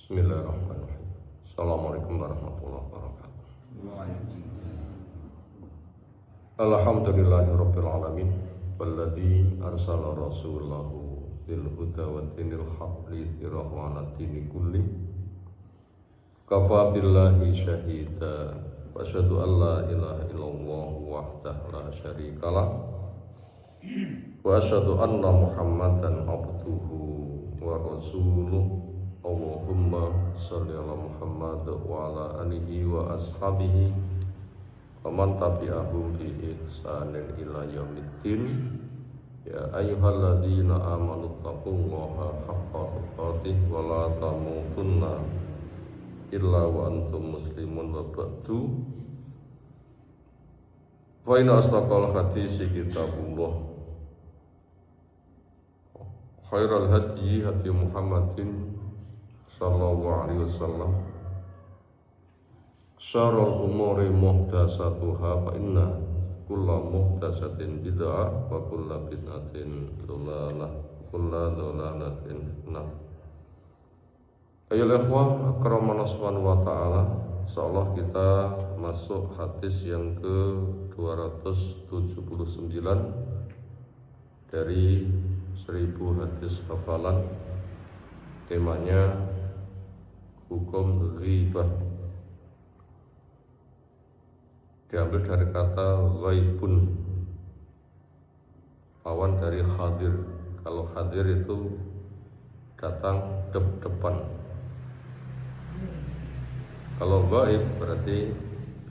Bismillahirrahmanirrahim. Assalamualaikum warahmatullahi wabarakatuh. Alhamdulillahirabbil alamin walladzi arsala rasulahu bil huda wa dinil haqq lidhirahu 'ala dini kulli. Kafa billahi syahida wa asyhadu an la ilaha illallah wahdahu la syarikalah wa asyhadu anna Muhammadan abduhu wa rasuluh. Allahumma sholli ala Muhammad wa ala alihi wa ashabihi wa man tabi'ahum bi ihsanin ila yaumiddin. Ya ayyuhalladzina amanu taqullaha haqqa tuqatih wa la tamutunna illa wa antum muslimun wa ba'du. Fa inna asdaqal hadisi kitabullah, khairal hadyi hadyi Muhammadin sallallahu alaihi wasallam, syarrul umuri muhdatsatuha, fa inna kulla muhdatsatin bid'ah wa kulla bid'atin dhalalah wa kulla dhalalatin finnar. Ayolah ikhwah akramana subhanahu wa ta'ala, insyaallah kita masuk hadis yang ke-279 dari 1000 hadis hafalan. Temanya hukum ghibah, diambil dari kata ghaibun, lawan dari hadir. Kalau hadir itu datang depan, kalau ghaib berarti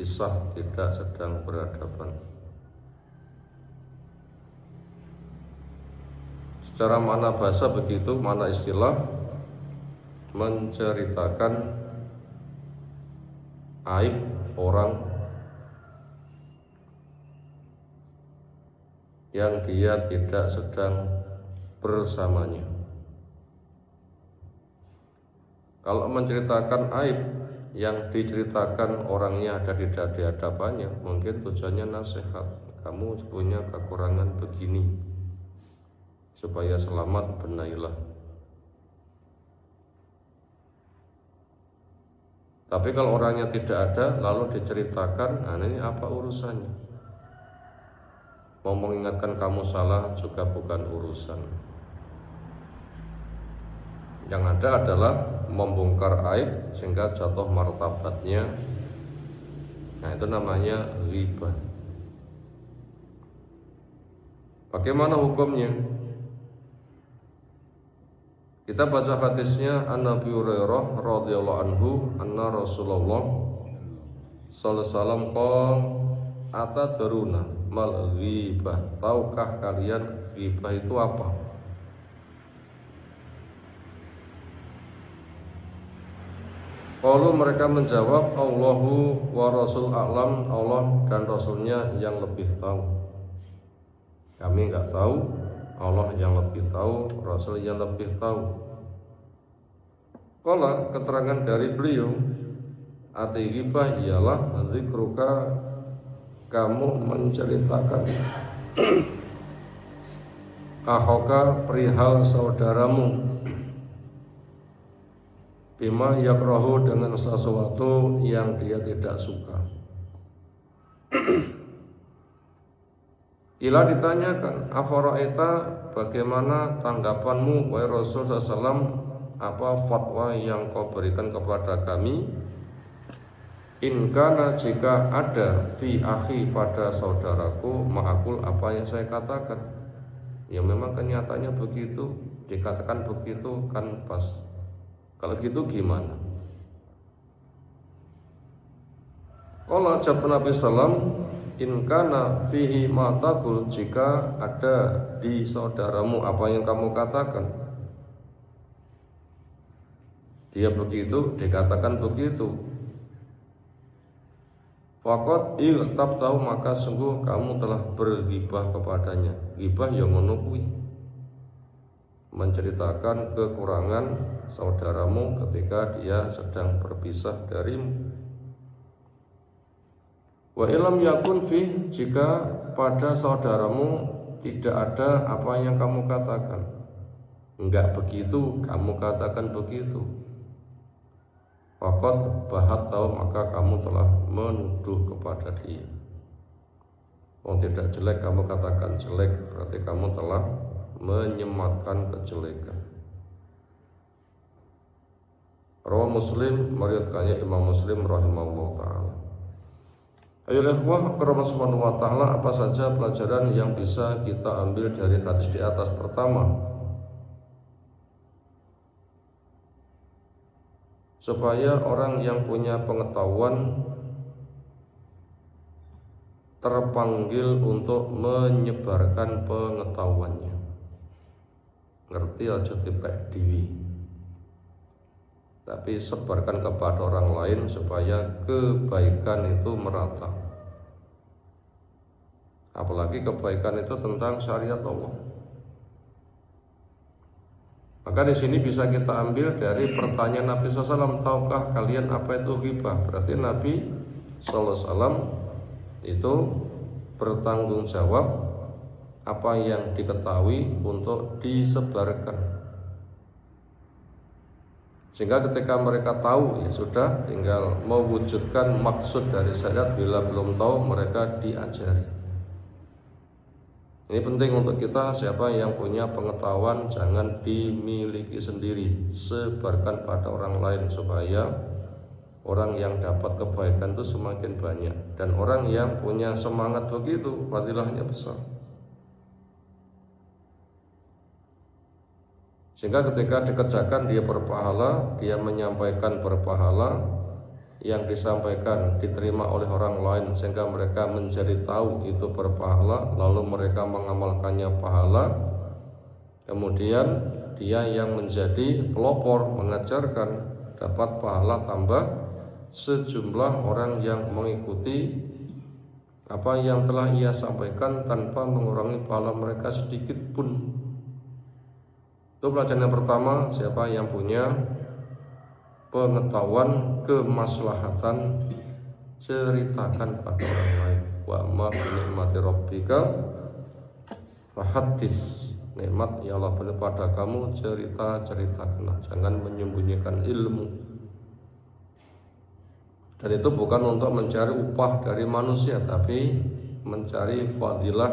pisah, tidak sedang berhadapan. Secara makna bahasa begitu, makna istilah menceritakan aib orang yang dia tidak sedang bersamanya. Kalau menceritakan aib yang diceritakan orangnya ada di hadapannya, mungkin tujuannya nasihat, kamu punya kekurangan begini, supaya selamat, benailah. Tapi kalau orangnya tidak ada lalu diceritakan, nah ini apa urusannya? Mau mengingatkan kamu salah juga bukan urusan. Yang ada adalah membongkar aib sehingga jatuh martabatnya. Nah itu namanya ghibah. Bagaimana hukumnya? Kita baca hadisnya an Nabi Hurairah radhiyallahu anhu anna Rasulullah sallallahu alaihi wasallam qala atadruna mal ghibah, tahukah kalian ghibah itu apa? Qalu, mereka menjawab, Allahu wa Rasul a'lam, Allah dan Rasulnya yang lebih tahu. Kami enggak tahu, Allah yang lebih tahu, Rasul yang lebih tahu. Qala, keterangan dari beliau, arti ghibah ialah zikruka, kamu menceritakan akhoka, perihal saudaramu, bima yakrahu, dengan sesuatu yang dia tidak suka. Ila, ditanyakan, afara'ita, bagaimana tanggapanmu wahai Rasul sallallahu, apa fatwa yang kau berikan kepada kami? In kana, jika ada, fi akhi, pada saudaraku, ma'akul, apa yang saya katakan. Ya memang kenyataannya begitu, dikatakan begitu kan pas. Kalau gitu gimana? Qala, jawab Nabi sallam, in kana fihi ma taqul, jika ada di saudaramu apa yang kamu katakan. Dia begitu, dikatakan begitu. Faqad iltab tahu, maka sungguh kamu telah berghibah kepadanya. Ghibah yang menukui, menceritakan kekurangan saudaramu ketika dia sedang berpisah darimu. Wa ilam yakun fi, jika pada saudaramu tidak ada apa yang kamu katakan. Enggak begitu, kamu katakan begitu. faqad bahatta, maka kamu telah menuduh kepada dia. Tidak jelek kamu katakan jelek, berarti kamu telah menyematkan kejelekan. Rawah Muslim, meriwayatkannya Imam Muslim rahimahullah ta'ala. Ayo ikhwah karena subhanahu wa ta'ala, apa saja pelajaran yang bisa kita ambil dari hadis di atas? Pertama, supaya orang yang punya pengetahuan terpanggil untuk menyebarkan pengetahuannya. Ngerti aja dipek dewi, tapi sebarkan kepada orang lain supaya kebaikan itu merata. Apalagi kebaikan itu tentang syariat Allah. Maka di sini bisa kita ambil dari pertanyaan Nabi SAW, tahukah kalian apa itu ghibah? Berarti Nabi SAW itu bertanggung jawab apa yang diketahui untuk disebarkan. Sehingga ketika mereka tahu, ya sudah, tinggal mewujudkan maksud dari syariat. Bila belum tahu, mereka diajari. Ini penting untuk kita, siapa yang punya pengetahuan jangan dimiliki sendiri, sebarkan pada orang lain supaya orang yang dapat kebaikan itu semakin banyak. Dan orang yang punya semangat begitu, fadilahnya besar. Sehingga ketika dikerjakan dia berpahala, dia menyampaikan berpahala, yang disampaikan diterima oleh orang lain sehingga mereka menjadi tahu itu berpahala, lalu mereka mengamalkannya pahala. Kemudian dia yang menjadi pelopor mengajarkan dapat pahala tambah. Sejumlah orang yang mengikuti apa yang telah ia sampaikan tanpa mengurangi pahala mereka sedikit pun. Itu pelajaran yang pertama, siapa yang punya pengetahuan kemaslahatan ceritakan pada orang lain. Wa ma bi ni'mati rabbika fahaddits. Nikmat ya Allah beri pada kamu, ceritakanlah, jangan menyembunyikan ilmu. Dan itu bukan untuk mencari upah dari manusia, tapi mencari fadilah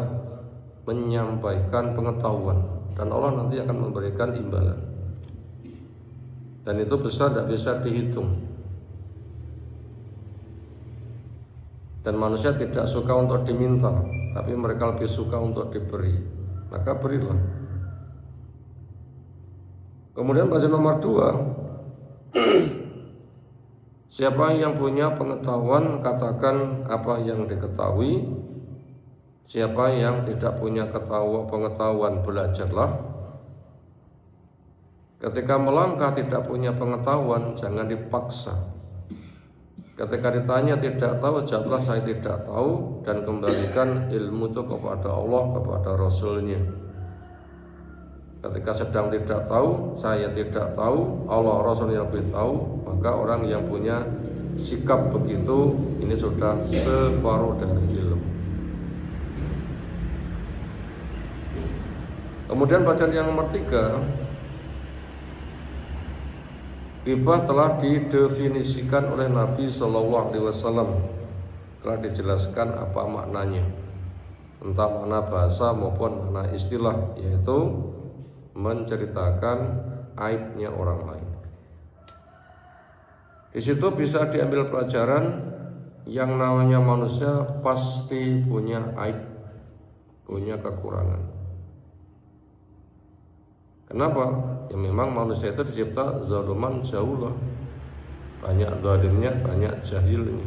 menyampaikan pengetahuan, dan Allah nanti akan memberikan imbalan. Dan itu besar, tidak bisa dihitung. Dan manusia tidak suka untuk diminta, tapi mereka lebih suka untuk diberi. Maka berilah. Kemudian pelajaran nomor 2, siapa yang punya pengetahuan katakan apa yang diketahui. Siapa yang tidak punya pengetahuan belajarlah. Ketika melangkah tidak punya pengetahuan jangan dipaksa. Ketika ditanya tidak tahu, jawablah saya tidak tahu, dan kembalikan ilmu itu kepada Allah, kepada Rasulnya. Ketika sedang tidak tahu, saya tidak tahu, Allah Rasulnya lebih tahu, maka orang yang punya sikap begitu ini sudah separuh dari ilmu. Kemudian bacaan yang nomor 3, ghibah telah didefinisikan oleh Nabi SAW, telah dijelaskan apa maknanya, entah makna bahasa maupun makna istilah, yaitu menceritakan aibnya orang lain. Di situ bisa diambil pelajaran yang namanya manusia pasti punya aib, punya kekurangan. Kenapa? Ya memang manusia itu dicipta zaluman jaulah, banyak zalimnya, banyak jahilnya,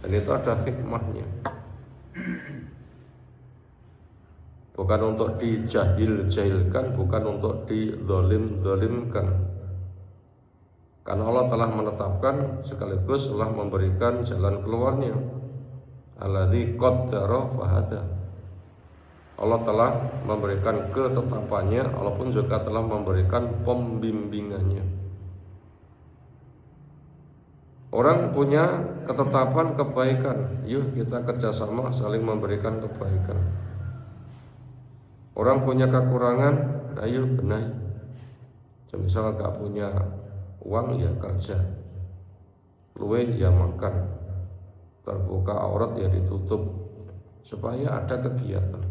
dan itu ada hikmahnya. Bukan untuk dijahil-jahilkan, bukan untuk dizalim-zalimkan. Karena Allah telah menetapkan sekaligus telah memberikan jalan keluarnya. Alladzi qaddara fahada. Allah telah memberikan ketetapannya, Allah pun juga telah memberikan pembimbingannya. Orang punya ketetapan kebaikan, yuk kita kerjasama saling memberikan kebaikan. Orang punya kekurangan, ayo benahi. Misal gak punya uang ya kerja, luweh ya makan, terbuka aurat ya ditutup, supaya ada kegiatan.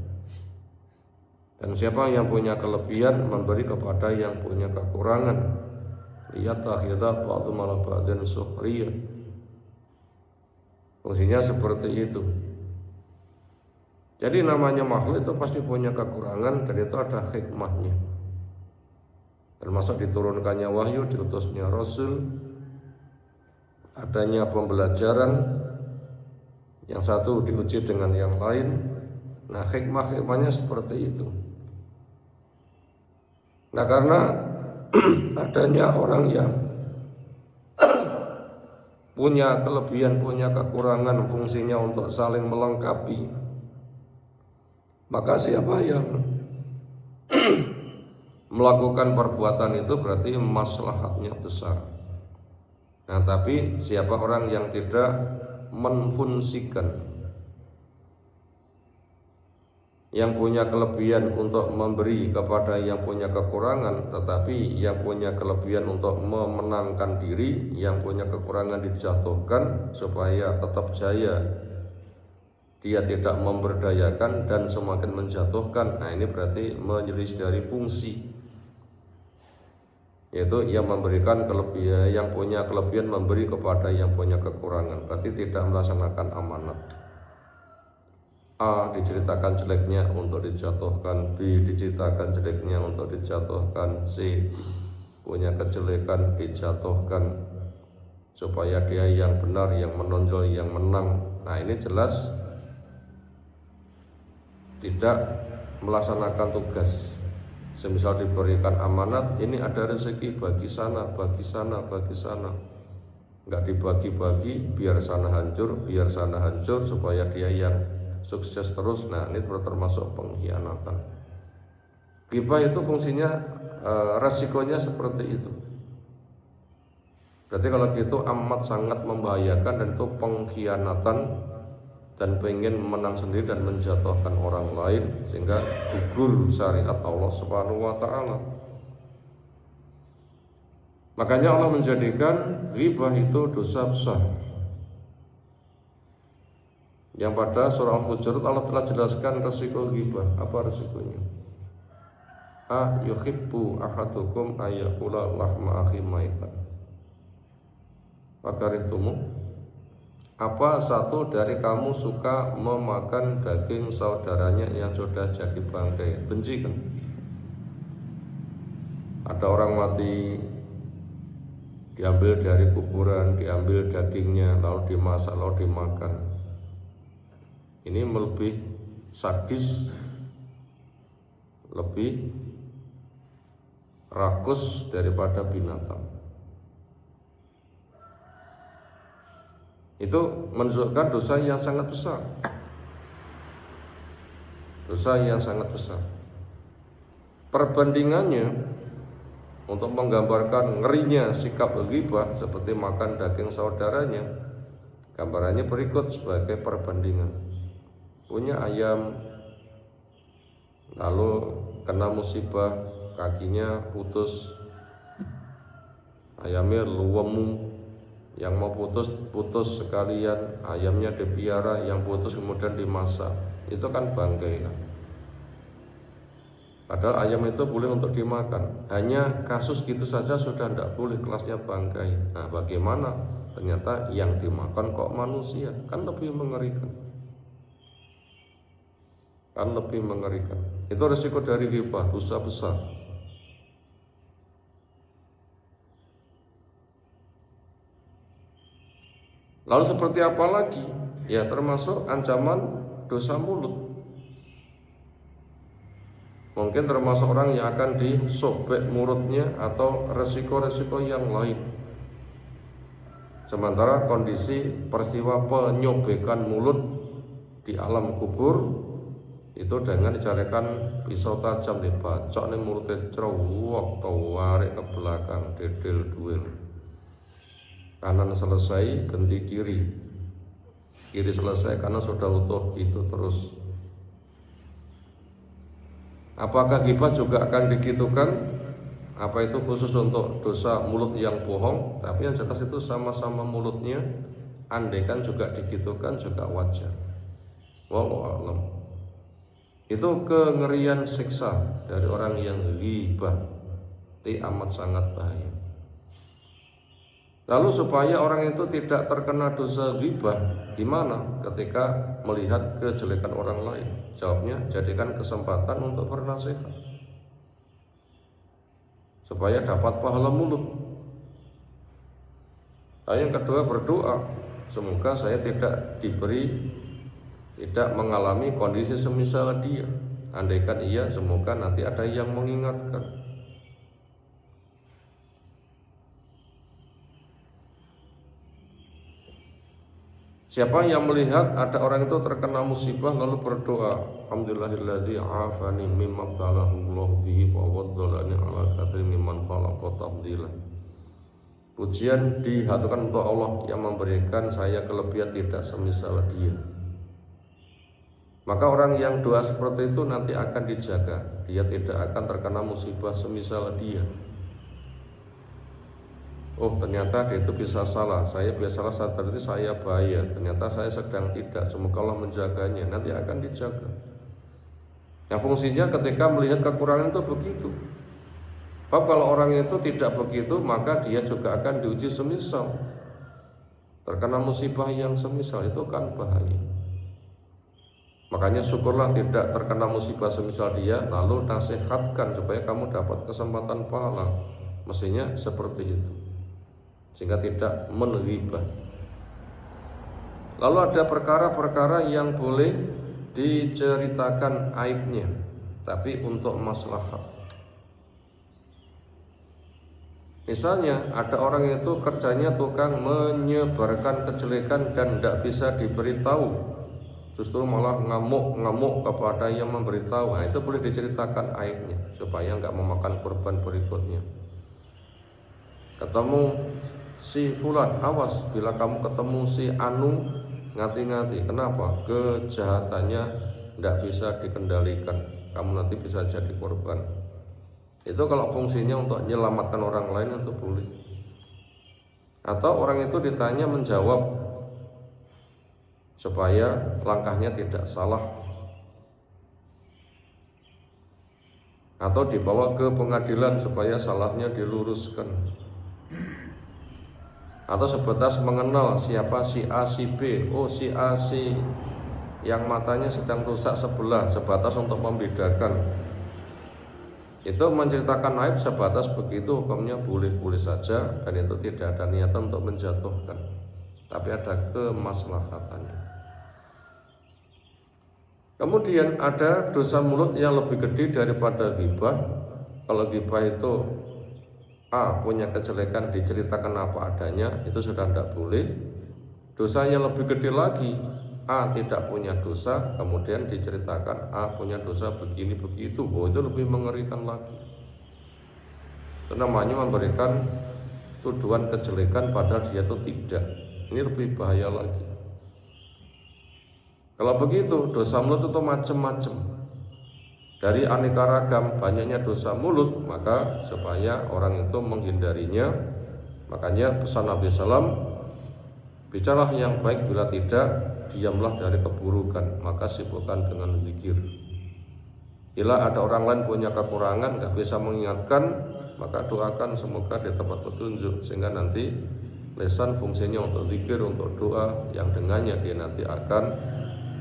Dan siapa yang punya kelebihan memberi kepada yang punya kekurangan. Lihat akhirnya ba'du malah ba'dan suhriyah. Fungsinya seperti itu. Jadi namanya makhluk itu pasti punya kekurangan dan itu ada hikmahnya. Termasuk diturunkannya wahyu, diutusnya Rasul, adanya pembelajaran, yang satu diuji dengan yang lain. Nah, hikmah-hikmahnya seperti itu. Nah, karena adanya orang yang punya kelebihan, punya kekurangan, fungsinya untuk saling melengkapi, maka siapa yang melakukan perbuatan itu berarti maslahatnya besar. Nah, tapi siapa orang yang tidak menfungsikan, yang punya kelebihan untuk memberi kepada yang punya kekurangan, tetapi yang punya kelebihan untuk memenangkan diri, yang punya kekurangan dijatuhkan supaya tetap jaya, dia tidak memberdayakan dan semakin menjatuhkan. Nah, ini berarti menyelisih dari fungsi, yaitu yang memberikan kelebihan, yang punya kelebihan memberi kepada yang punya kekurangan, berarti tidak melaksanakan amanat. A diceritakan jeleknya untuk dijatuhkan, B diceritakan jeleknya untuk dijatuhkan, C punya kejelekan dijatuhkan supaya dia yang benar, yang menonjol, yang menang. Nah, ini jelas tidak melaksanakan tugas. Semisal diberikan amanat, ini ada rezeki bagi sana, bagi sana, bagi sana, nggak dibagi-bagi, biar sana hancur supaya dia yang sukses terus. Nah, ini termasuk pengkhianatan. Ghibah itu fungsinya resikonya seperti itu. Berarti kalau gitu amat sangat membahayakan dan itu pengkhianatan dan pengen menang sendiri dan menjatuhkan orang lain sehingga gugur syariat Allah Subhanahu wa taala. Makanya Allah menjadikan ghibah itu dosa besar. Yang pada surah Al-Hujurat Allah telah jelaskan resiko ghibah. Apa resikonya? Yuhibbu ahadukum ayyakula lahma akhi maitan. Fakarihtumu. Apa satu dari kamu suka memakan daging saudaranya yang sudah jadi bangkai? Benci kan? Ada orang mati, diambil dari kuburan, diambil dagingnya, lalu dimasak, lalu dimakan. Ini lebih sadis, lebih rakus daripada binatang. Itu menunjukkan dosa yang sangat besar. Dosa yang sangat besar. Perbandingannya untuk menggambarkan ngerinya sikap ghibah seperti makan daging saudaranya, gambarannya berikut sebagai perbandingan. Punya ayam, lalu kena musibah, kakinya putus, ayamnya luwemu, yang mau putus sekalian, ayamnya dipiara, yang putus kemudian dimasak, itu kan bangkai kan? Padahal ayam itu boleh untuk dimakan, hanya kasus gitu saja sudah tidak boleh, kelasnya bangkai. Nah, bagaimana ternyata yang dimakan kok manusia, kan lebih mengerikan. Kan lebih mengerikan. Itu resiko dari ghibah, dosa besar. Lalu seperti apa lagi? Ya, termasuk ancaman dosa mulut. Mungkin termasuk orang yang akan disobek mulutnya atau resiko-resiko yang lain. Sementara kondisi peristiwa penyobekan mulut di alam kubur itu dengan dicarikan pisau tajam dibacok nih mulutnya cerewok, tawarik ke belakang, dedel duel, kanan selesai ganti kiri, kiri selesai kanan sudah utuh, gitu terus. Apakah ghibah juga akan digitukan? apa itu khusus untuk dosa mulut yang bohong, tapi yang jelas itu sama-sama mulutnya, andaikan juga digitukan juga wajar. Wallahu a'lam. Itu kengerian siksa dari orang yang ghibah, itu amat sangat bahaya. Lalu supaya orang itu tidak terkena dosa ghibah, gimana ketika melihat kejelekan orang lain? Jawabnya, jadikan kesempatan untuk bernasihat supaya dapat pahala mulut. Yang kedua, berdoa, semoga saya tidak mengalami kondisi semisal dia. Andaikan iya, semoga nanti ada yang mengingatkan. Siapa yang melihat ada orang itu terkena musibah lalu berdoa, alhamdulillahilladzi afani mimma btalahu Allah bihi wa waddalani ala katsirin mimman khalaqa tabdila. Pujian dihaturkan untuk Allah yang memberikan saya kelebihan tidak semisal dia. Maka orang yang doa seperti itu nanti akan dijaga, dia tidak akan terkena musibah semisal dia. Oh, ternyata dia itu bisa salah, saya biasalah sadar itu saya bahaya, ternyata saya sedang tidak, semoga Allah menjaganya, nanti akan dijaga. Yang fungsinya ketika melihat kekurangan itu begitu. Sebab kalau orang itu tidak begitu, maka dia juga akan diuji semisal, terkena musibah yang semisal, itu kan bahaya. Makanya syukurlah tidak terkena musibah semisal dia, lalu nasihatkan supaya kamu dapat kesempatan pahala. Mestinya seperti itu, sehingga tidak menghibah. Lalu ada perkara-perkara yang boleh diceritakan aibnya, tapi untuk maslahat. Misalnya ada orang itu kerjanya tukang menyebarkan kejelekan dan tidak bisa diberitahu, justru malah ngamuk-ngamuk kepada yang memberitahu. Nah, itu boleh diceritakan aibnya supaya nggak memakan korban berikutnya. Ketemu si fulan, awas bila kamu ketemu si anu, ngati-ngati. Kenapa? Kejahatannya tidak bisa dikendalikan, kamu nanti bisa jadi korban. Itu kalau fungsinya untuk menyelamatkan orang lain itu boleh. Atau orang itu ditanya menjawab supaya langkahnya tidak salah, atau dibawa ke pengadilan supaya salahnya diluruskan. Atau sebatas mengenal siapa si A si B, oh si A si yang matanya sedang rusak sebelah, sebatas untuk membedakan. Itu menceritakan aib sebatas begitu, hukumnya boleh-boleh saja, dan itu tidak ada niatan untuk menjatuhkan, tapi ada kemaslahatannya. Kemudian ada dosa mulut yang lebih gede daripada ghibah. Kalau ghibah itu A punya kejelekan diceritakan apa adanya, itu sudah tidak boleh. Dosa yang lebih gede lagi, A tidak punya dosa, kemudian diceritakan A punya dosa begini begitu, oh itu lebih mengerikan lagi. Itu namanya memberikan tuduhan kejelekan padahal dia itu tidak. Ini lebih bahaya lagi. Kalau begitu, dosa mulut itu macam-macam. Dari aneka ragam banyaknya dosa mulut, maka supaya orang itu menghindarinya, makanya pesan Nabi SAW, bicaralah yang baik, bila tidak, diamlah dari keburukan, maka sibukkan dengan zikir. Bila ada orang lain punya kekurangan, nggak bisa mengingatkan, maka doakan semoga dia dapat petunjuk, sehingga nanti lisan fungsinya untuk zikir, untuk doa, yang dengannya dia nanti akan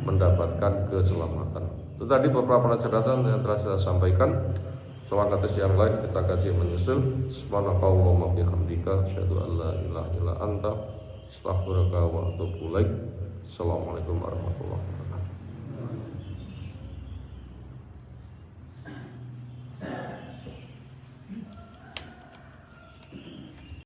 mendapatkan keselamatan. Itu tadi beberapa pelajaran yang telah saya sampaikan. Soal kasus yang lain kita kaji menyusul. Subhanakallahumma bihamdika, asyhadu an la ilaha illa anta, astaghfiruka wa atubu ilaik. Assalamualaikum warahmatullahi wabarakatuh.